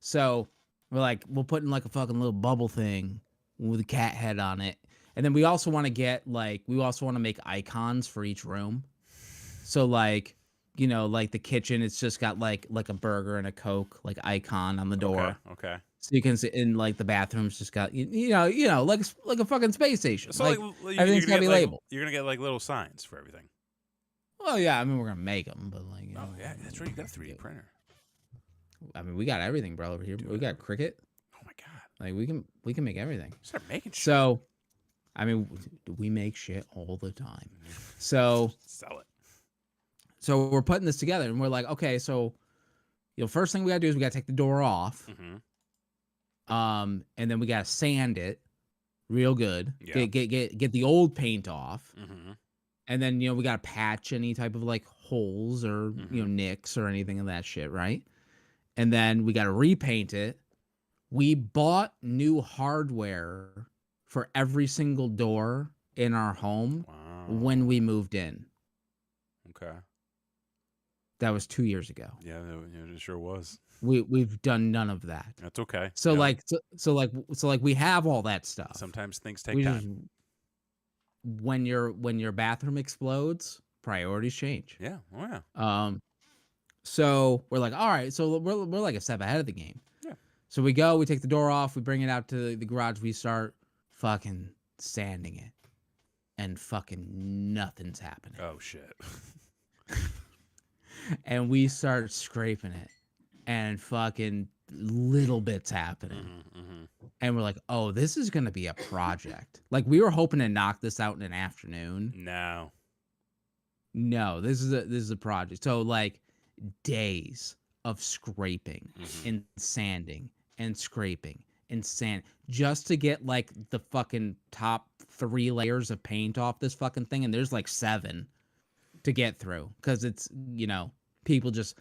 So we're like, we'll put in like a fucking little bubble thing with a cat head on it. And then we also want to make icons for each room. So like, like the kitchen, it's just got like a burger and a Coke like icon on the door. Okay. So you can see in like the bathroom's just got like a fucking space station. So like everything's gotta be labeled. You're gonna get like little signs for everything. Well, yeah, I mean we're gonna make them, but like. Yeah, that's right. You got a 3D printer. I mean, we got everything, bro. Over here, we got Cricut. Oh my god! Like we can make everything. Start making shit. So, I mean, we make shit all the time. So sell it. So we're putting this together, and we're like, okay, so first thing we gotta do is we gotta take the door off. And then we gotta sand it real good. Yeah. Get the old paint off. And then we gotta patch any type of like holes or nicks or anything of that shit, right? And then we gotta repaint it. We bought new hardware for every single door in our home when we moved in. Okay. That was 2 years ago. Yeah, it sure was. We've done none of that. That's okay. So like we have all that stuff. Sometimes things take time. When your bathroom explodes, priorities change. Yeah. Oh yeah. So we're like, all right, so we're like a step ahead of the game. Yeah. So we take the door off, we bring it out to the garage, we start fucking sanding it, and fucking nothing's happening. Oh shit. And we start scraping it, and fucking little bits happening. And we're like, oh, this is gonna be a project. Like we were hoping to knock this out in an afternoon. No, this is a project. So like days of scraping and sanding and scraping and sand just to get like the fucking top 3 layers of paint off this fucking thing, and there's like 7 to get through because it's people just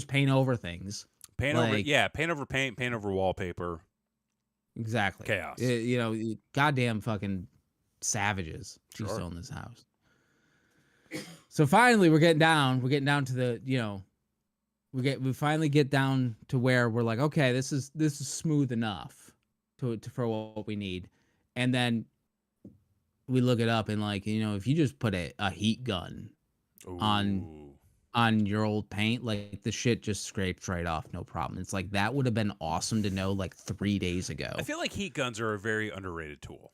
paint over things. Paint over, Like paint over paint, paint over wallpaper. exactly. Chaos. Goddamn fucking savages. She's Sure. still in this house. So finally, we're getting down. We're getting down to the we finally get down to where we're like, okay, this is smooth enough to for what we need, and then we look it up and like if you just put a heat gun on your old paint, like the shit just scrapes right off, no problem. It's like that would have been awesome to know like 3 days ago. I feel like heat guns are a very underrated tool.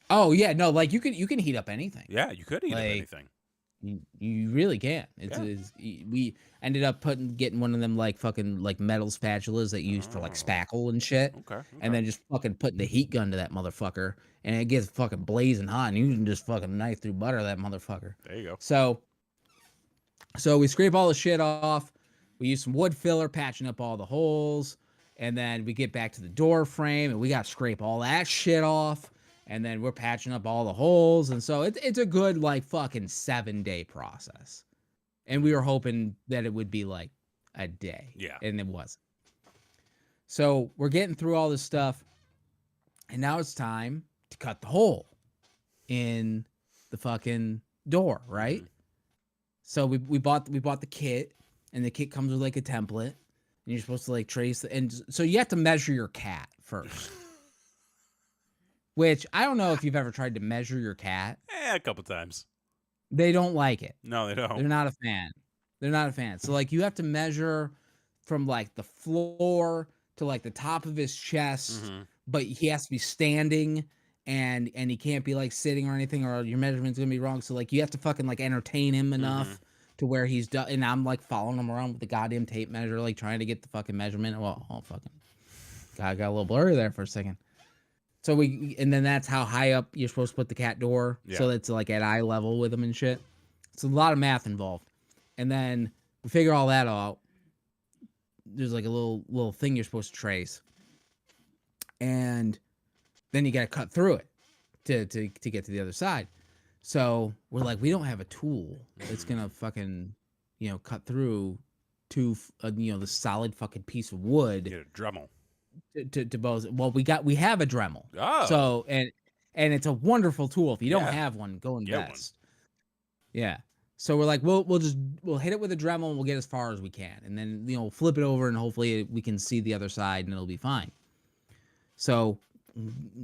Oh yeah, no, like you can heat up anything. Yeah, you could heat up anything. You really can. We ended up getting one of them like fucking like metal spatulas that you use for like spackle and shit. Okay. And then just fucking putting the heat gun to that motherfucker, and it gets fucking blazing hot, and you can just fucking knife through butter that motherfucker. There you go. So we scrape all the shit off. We use some wood filler, patching up all the holes, and then we get back to the door frame, and we got to scrape all that shit off. And then we're patching up all the holes. And so it's a good, like, fucking 7-day process. And we were hoping that it would be, like, a day. Yeah. And it wasn't. So we're getting through all this stuff. And now it's time to cut the hole in the fucking door, right? Mm-hmm. So we bought the kit. And the kit comes with, like, a template. And you're supposed to, like, trace. And so you have to measure your cat first. Which, I don't know if you've ever tried to measure your cat. A couple times. They don't like it. No, they don't. They're not a fan. So, like, you have to measure from, like, the floor to, like, the top of his chest. Mm-hmm. But he has to be standing, and he can't be, like, sitting or anything, or your measurement's going to be wrong. So, like, you have to fucking, like, entertain him enough to where he's done. And I'm, like, following him around with the goddamn tape measure, like, trying to get the fucking measurement. Well, fucking. God, got a little blurry there for a second. So and then that's how high up you're supposed to put the cat door. Yeah. So that's like at eye level with them and shit. It's a lot of math involved. And then we figure all that out. There's like a little thing you're supposed to trace. And then you got to cut through it to get to the other side. So we're like, we don't have a tool that's going to fucking, cut through to, the solid fucking piece of wood. Get a Dremel. To both. Well, we have a Dremel. Oh. So and it's a wonderful tool. If you don't have one, go invest. Yeah. So we're like, we'll hit it with a Dremel and we'll get as far as we can, and then flip it over and hopefully we can see the other side and it'll be fine. So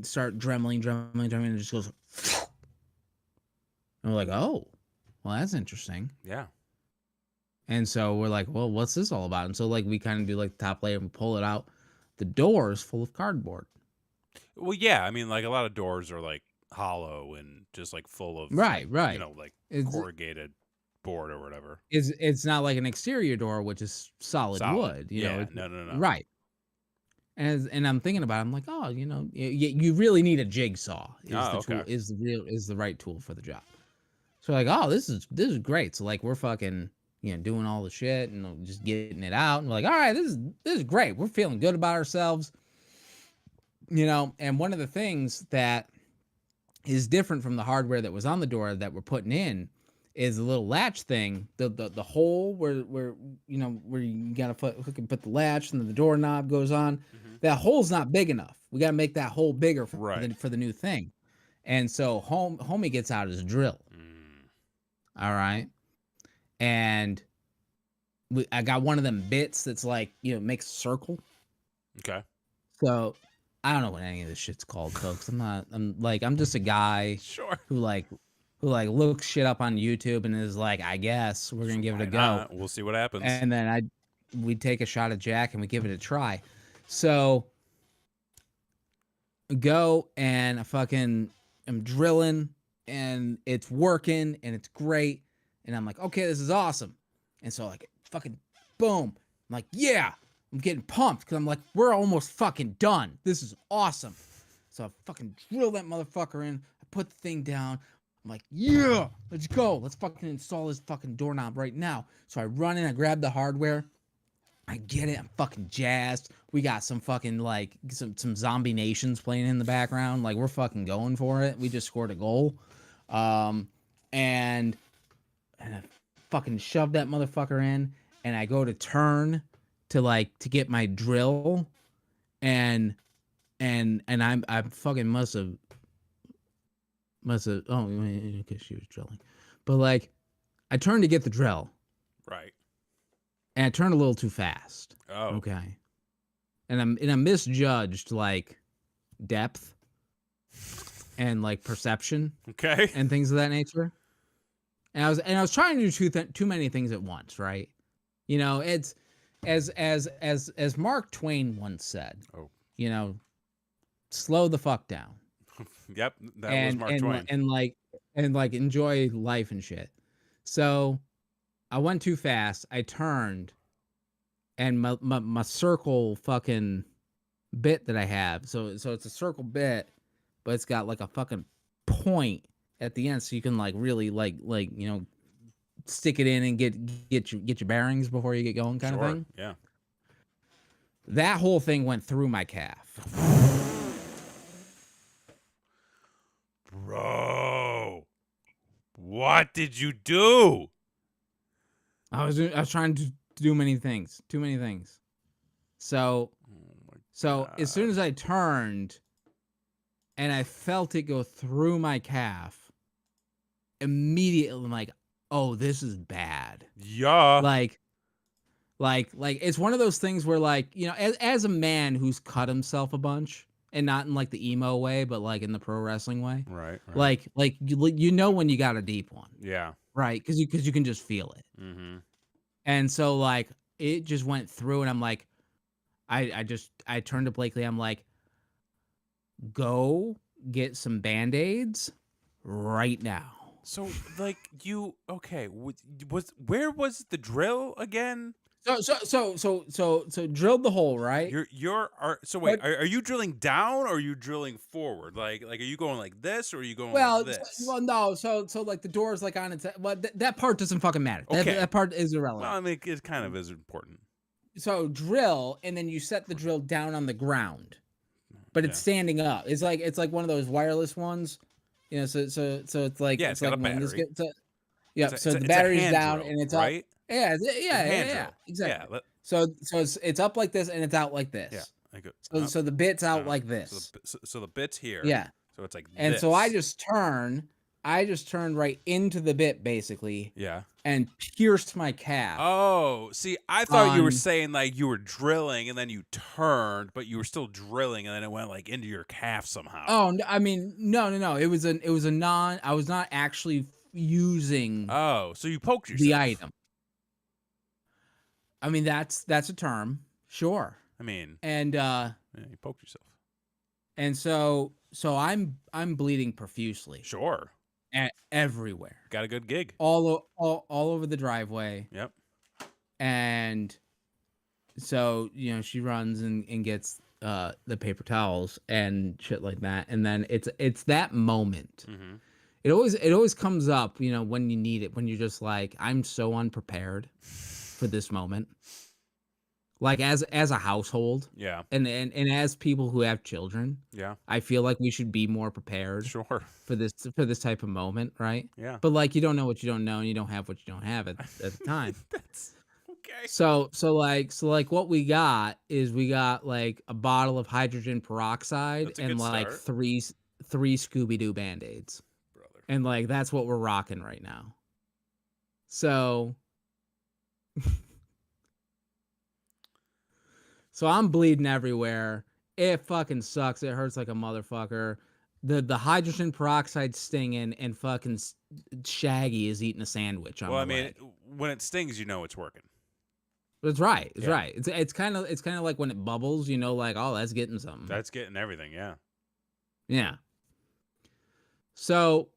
start dremeling, and it just goes. And we're like, oh, well, that's interesting. Yeah. And so we're like, well, what's this all about? And so like we kind of do like the top layer and we pull it out. The door is full of cardboard. Well, yeah. I mean, like a lot of doors are like hollow and just like full of right. Like corrugated board or whatever. It's not like an exterior door, which is solid wood. No. Right. And I'm thinking about it, I'm like, oh, you really need a jigsaw. Tool, is the right tool for the job. So like, oh, this is great. So like we're fucking doing all the shit and just getting it out. And we're like, all right, this is great. We're feeling good about ourselves. And one of the things that is different from the hardware that was on the door that we're putting in is a little latch thing. The hole where you gotta hook and put the latch and then the doorknob goes on. Mm-hmm. That hole's not big enough. We gotta make that hole bigger for the new thing. And so homie gets out his drill. All right. And I got one of them bits that's like, makes a circle. Okay. So I don't know what any of this shit's called, folks. I'm just a guy who looks shit up on YouTube and is like, I guess we're going to give it a go. We'll see what happens. And then we take a shot of Jack and we give it a try. So go and I'm drilling and it's working and it's great. And I'm like, okay, this is awesome. And so like fucking boom. I'm like, yeah, I'm getting pumped because I'm like, we're almost fucking done. This is awesome. So I fucking drill that motherfucker in. I put the thing down. I'm like, yeah, let's go. Let's fucking install this fucking doorknob right now. So I run in, I grab the hardware. I get it. I'm fucking jazzed. We got some fucking like some Zombie Nations playing in the background. Like we're fucking going for it. We just scored a goal. And I fucking shove that motherfucker in, and I go to turn to get my drill, and I fucking must have because she was drilling, but like I turned to get the drill, Right. and I turned a little too fast. Oh. Okay. And I misjudged like depth and like perception. Okay. And things of that nature. And I was trying to do too many things at once, right? You know, it's as Mark Twain once said. Oh. You know, slow the fuck down. Yep, that was Mark Twain. And enjoy life and shit. So I went too fast. I turned, and my circle fucking bit that I have. So it's a circle bit, but it's got like a fucking point at the end, so you can like really like stick it in and get your bearings before you get going, kind of thing. Yeah. That whole thing went through my calf. Bro, what did you do? I was trying to do too many things. So as soon as I turned and I felt it go through my calf, immediately I'm like, oh, this is bad. Yeah. Like it's one of those things where, like, you know, as a man who's cut himself a bunch, and not in like the emo way, but like in the pro wrestling way. Right. Like you know when you got a deep one. Yeah. Right. Because you can just feel it. Mm-hmm. And so like it just went through, and I'm like, I turned to Blakely. I'm like, go get some Band-Aids right now. So like okay? Where was the drill again? So drilled the hole, right? Are you drilling down, or are you drilling forward? Like are you going like this, or are you going like this? No. So like the door is like on its. Well, that part doesn't fucking matter. Okay. That part is irrelevant. Well, I mean, it kind of is important. So drill, and then you set the drill down on the ground, but it's standing up. It's like one of those wireless ones, you know. So it's like it's got like a battery. So the battery's down, drill, and it's right. up. Yeah, exactly. Yeah, so it's up like this, and it's out like this. Yeah. So the bit's out like this. So the bit's here. Yeah. So it's like and this. so I just turned right into the bit, basically. Yeah. And pierced my calf. Oh, see, I thought you were saying like you were drilling and then you turned, but you were still drilling and then it went like into your calf somehow. Oh, I mean, no. It was a non. I was not actually using. Oh, so you poked yourself. The item. I mean, that's a term, sure. I mean, and you poked yourself. And so I'm bleeding profusely. Sure. Everywhere. Got a good gig. All over the driveway. Yep. And so, you know, she runs and gets the paper towels and shit like that. And then it's that moment. Mm-hmm. It always comes up, you know, when you need it, when you're just like, I'm so unprepared for this moment. Like as a household, yeah, and as people who have children, yeah, I feel like we should be more prepared, sure, for this type of moment, right? Yeah. But like, you don't know what you don't know, and you don't have what you don't have at the time. That's okay. So like what we got is like a bottle of hydrogen peroxide and like three Scooby-Doo Band-Aids, brother, and like that's what we're rocking right now. So. So I'm bleeding everywhere. It fucking sucks. It hurts like a motherfucker. The hydrogen peroxide stinging, and fucking Shaggy is eating a sandwich on my leg. When it stings, you know it's working. That's right. It's right. It's kind of like when it bubbles, you know, like, oh, that's getting something. That's getting everything, yeah. Yeah. So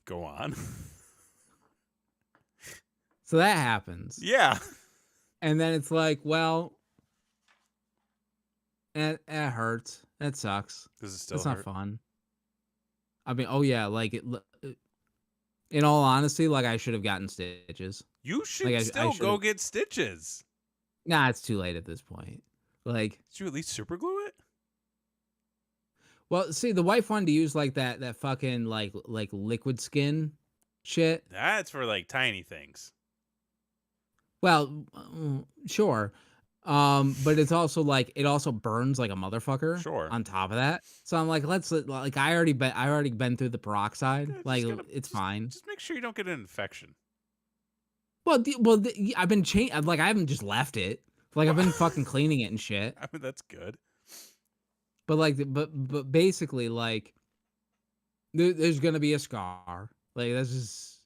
go on. So that happens. Yeah. And then it's like, well, It hurts. It sucks. Does it still It's not hurt? fun. I mean, oh yeah, like in all honesty, like I should have gotten stitches. You Like should I still should go have. get stitches. Nah, it's too late at this point. Like, Did you at least super glue it? well, see, the wife wanted to use like that fucking like liquid skin shit. That's for like tiny things. Well, sure. But it's also like it also burns like a motherfucker Sure. on top of that. So I'm like, like I already been through the peroxide. Yeah, Like it's fine. Just make sure you don't get an infection. Well, I've been like I haven't just left it. Like I've been fucking cleaning it and shit. I mean, that's good. But like, but basically, like, there's gonna be a scar. Like that's just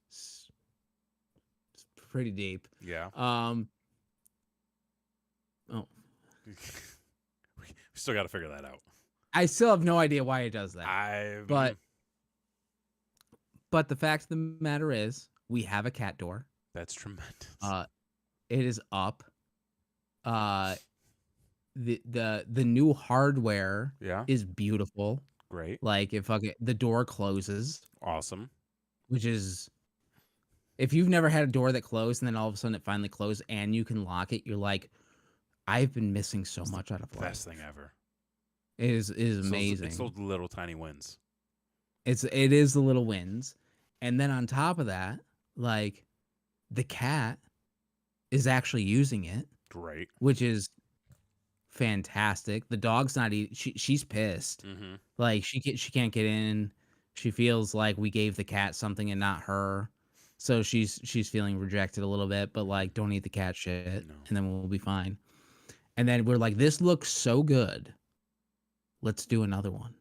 it's pretty deep. Yeah. Oh, We still got to figure that out. I still have no idea why it does that. But the fact of the matter is, we have a cat door. That's tremendous. It is up. The new hardware is beautiful. Great. Like if the door closes. Awesome. Which is, if you've never had a door that closed and then all of a sudden it finally closed and you can lock it, you're like, I've been missing so much out of life. Best thing ever. It is amazing. It's those little tiny wins. It is the little wins. And then on top of that, like the cat is actually using it. Great. Which is fantastic. The dog's not eating. She's pissed. Mm-hmm. Like she can't get in. She feels like we gave the cat something and not her. So she's feeling rejected a little bit, but like don't eat the cat shit and then we'll be fine. And then we're like, this looks so good. Let's do another one.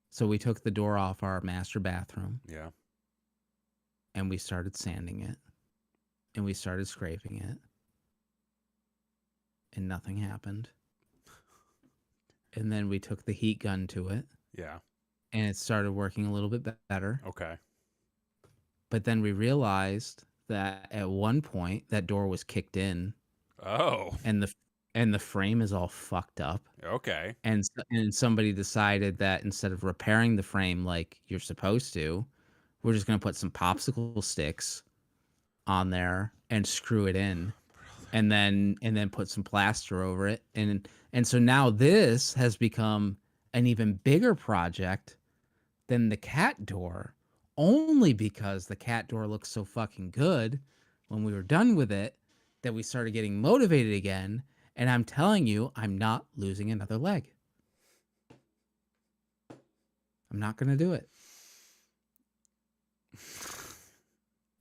So we took the door off our master bathroom. Yeah. And we started sanding it. And we started scraping it. And nothing happened. And then we took the heat gun to it. Yeah. And it started working a little bit better. Okay. But then we realized that at one point that door was kicked in. Oh. And the frame is all fucked up. Okay. And somebody decided that instead of repairing the frame like you're supposed to, we're just going to put some popsicle sticks on there and screw it in. And then put some plaster over it. And so now this has become an even bigger project than the cat door, only because the cat door looks so fucking good when we were done with it that we started getting motivated again. And I'm telling you, I'm not losing another leg. I'm not going to do it.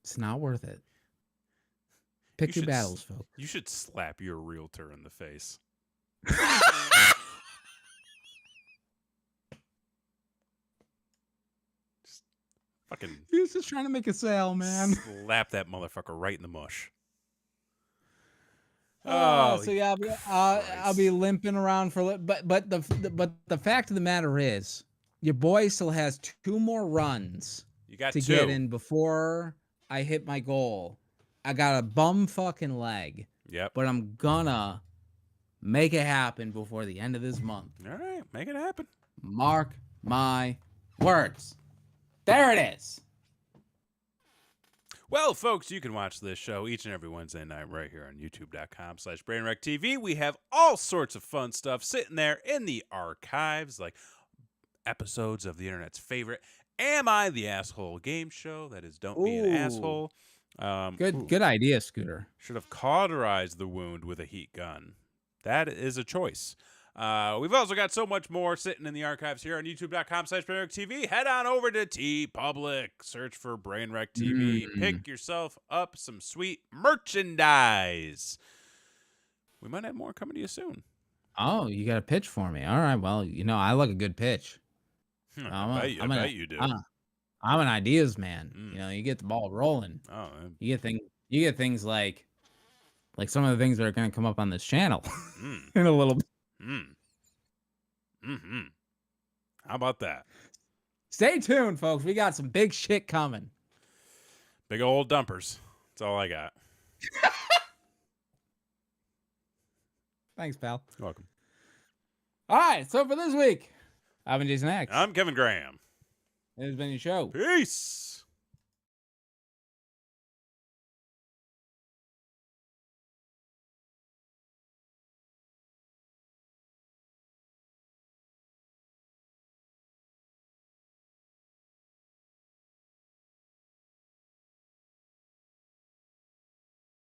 It's not worth it. Pick your battles, folks. You should slap your realtor in the face. Just fucking. He was just trying to make a sale, man. Slap that motherfucker right in the mush. So yeah, I'll be limping around for but the fact of the matter is, your boy still has 2 more runs. You got to get in before I hit my goal. I got a bum fucking leg. Yep. But I'm gonna make it happen before the end of this month. All right, make it happen. Mark my words. There it is. Well, folks, you can watch this show each and every Wednesday night right here on youtube.com/BrainWreckTV. We have all sorts of fun stuff sitting there in the archives, like episodes of the internet's favorite Am I the Asshole game show. That is Don't Be an Asshole. Good idea, Scooter. Should have cauterized the wound with a heat gun. That is a choice. We've also got so much more sitting in the archives here on youtube.com/BrainWreckTV. Head on over to TeePublic. Search for Brainwreck TV. Pick yourself up some sweet merchandise. We might have more coming to you soon. Oh, you got a pitch for me. All right. Well, I like a good pitch. I bet you do. I'm an ideas man. You get the ball rolling. Oh, you get things like some of the things that are going to come up on this channel in a little bit. How about that? Stay tuned, folks. We got some big shit coming. Big old dumpers. That's all I got. Thanks, pal. You're welcome. All right, so for this week, I've been Jason X. I'm Kevin Graham. It has been your show. Peace.